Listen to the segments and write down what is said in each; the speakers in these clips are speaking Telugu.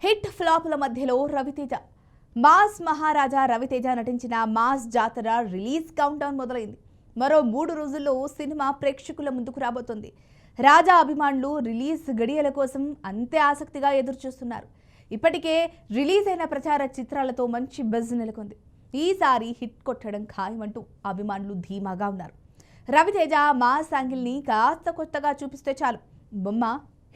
హిట్ ఫ్లాప్ల మధ్యలో రవితేజ మాస్ మహారాజా రవితేజ నటించిన మాస్ జాతర రిలీజ్ కౌంటౌన్ మొదలైంది. మరో 3 రోజుల్లో సినిమా ప్రేక్షకుల ముందుకు రాబోతోంది. రాజా అభిమానులు రిలీజ్ గడియల కోసం అంతే ఆసక్తిగా ఎదురుచూస్తున్నారు. ఇప్పటికే రిలీజ్ అయిన ప్రచార చిత్రాలతో మంచి బజ్ నెలకొంది. ఈసారి హిట్ కొట్టడం ఖాయమంటూ అభిమానులు ధీమాగా ఉన్నారు. రవితేజ మాస్ యాంగిల్ని కాస్త కొత్తగా చూపిస్తే చాలు, బొమ్మ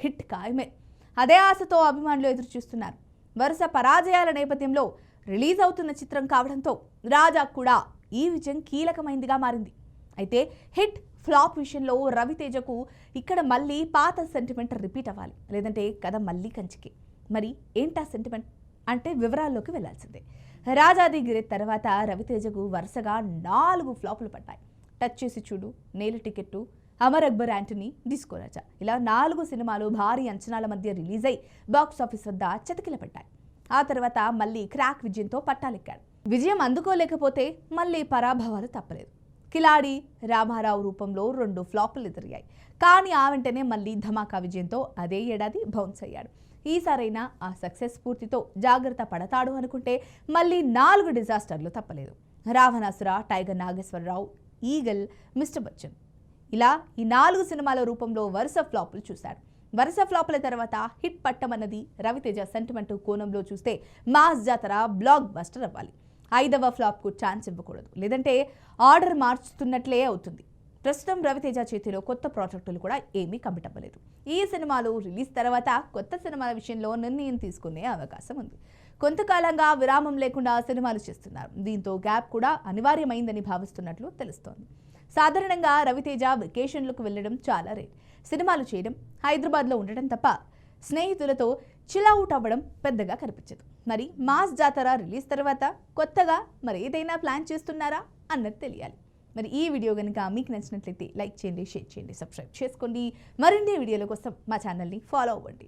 హిట్ ఖాయమే. అదే ఆశతో అభిమానులు ఎదురుచూస్తున్నారు. వరుస పరాజయాల నేపథ్యంలో రిలీజ్ అవుతున్న చిత్రం కావడంతో రాజా కూడా ఈ విజయం కీలకమైందిగా మారింది. అయితే హిట్ ఫ్లాప్ విషయంలో రవితేజకు ఇక్కడ మళ్ళీ పాత సెంటిమెంట్ రిపీట్ అవ్వాలి, లేదంటే కథ మళ్ళీ కంచికి. మరి ఏంటా సెంటిమెంట్ అంటే వివరాల్లోకి వెళ్లాల్సిందే. రాజాది గిరి తర్వాత రవితేజకు వరుసగా 4 ఫ్లాపులు పడ్డాయి. టచ్ చేసి చూడు, నేల టికెట్టు, అమర్ అక్బర్ యాంటనీ, డిస్కో రాజా, ఇలా 4 సినిమాలు భారీ అంచనాల మధ్య రిలీజ్ అయి బాక్సాఫీస్ వద్ద చతికిలపడ్డాయి. ఆ తర్వాత మళ్ళీ క్రాక్ విజయంతో పట్టాలెక్కాడు. విజయం అందుకోలేకపోతే మళ్ళీ పరాభవాలు తప్పలేదు. కిలాడి, రామారావు రూపంలో 2 ఫ్లాపులు ఎదురయ్యాయి. కానీ ఆ వెంటనే మళ్ళీ ధమాకా విజయంతో అదే ఏడాది బౌన్స్ అయ్యాడు. ఈసారైనా ఆ సక్సెస్ స్ఫూర్తితో జాగ్రత్త పడతాడు అనుకుంటే మళ్ళీ 4 డిజాస్టర్లు తప్పలేదు. Ravanasura, Tiger Nageswararao, Eagle, Mister Bachchan, ఇలా ఈ 4 సినిమాల రూపంలో వరుస ఫ్లాపులు చూశాడు. వరుస ఫ్లాపుల తర్వాత హిట్ పట్టమన్నది రవితేజ సెంటిమెంట్ కోణంలో చూస్తే మాస్ జాతర బ్లాక్ బస్టర్ అవ్వాలి. 5వ ఫ్లాప్కు ఛాన్స్ ఇవ్వకూడదు, లేదంటే ఆర్డర్ మార్చుతున్నట్లే అవుతుంది. ప్రస్తుతం రవితేజ చేతిలో కొత్త ప్రాజెక్టులు కూడా ఏమీ కమిట్ అవ్వలేదు. ఈ సినిమాలు రిలీజ్ తర్వాత కొత్త సినిమాల విషయంలో నిర్ణయం తీసుకునే అవకాశం ఉంది. కొంతకాలంగా విరామం లేకుండా సినిమాలు చేస్తున్నారు. దీంతో గ్యాప్ కూడా అనివార్యమైందని భావిస్తున్నట్లు తెలుస్తోంది. సాధారణంగా రవితేజ వెకేషన్లకు వెళ్లడం చాలా రేర్. సినిమాలు చేయడం, హైదరాబాద్లో ఉండడం తప్ప స్నేహితులతో చిల్అవుట్ అవ్వడం పెద్దగా కనిపించదు. మరి మాస్ జాతర రిలీజ్ తర్వాత కొత్తగా మరి ఏదైనా ప్లాన్ చేస్తున్నారా అన్నది తెలియాలి. మరి ఈ వీడియో కనుక మీకు నచ్చినట్లయితే లైక్ చేయండి, షేర్ చేయండి, సబ్స్క్రైబ్ చేసుకోండి. మరిన్ని వీడియోల కోసం మా ఛానల్ని ఫాలో అవ్వండి.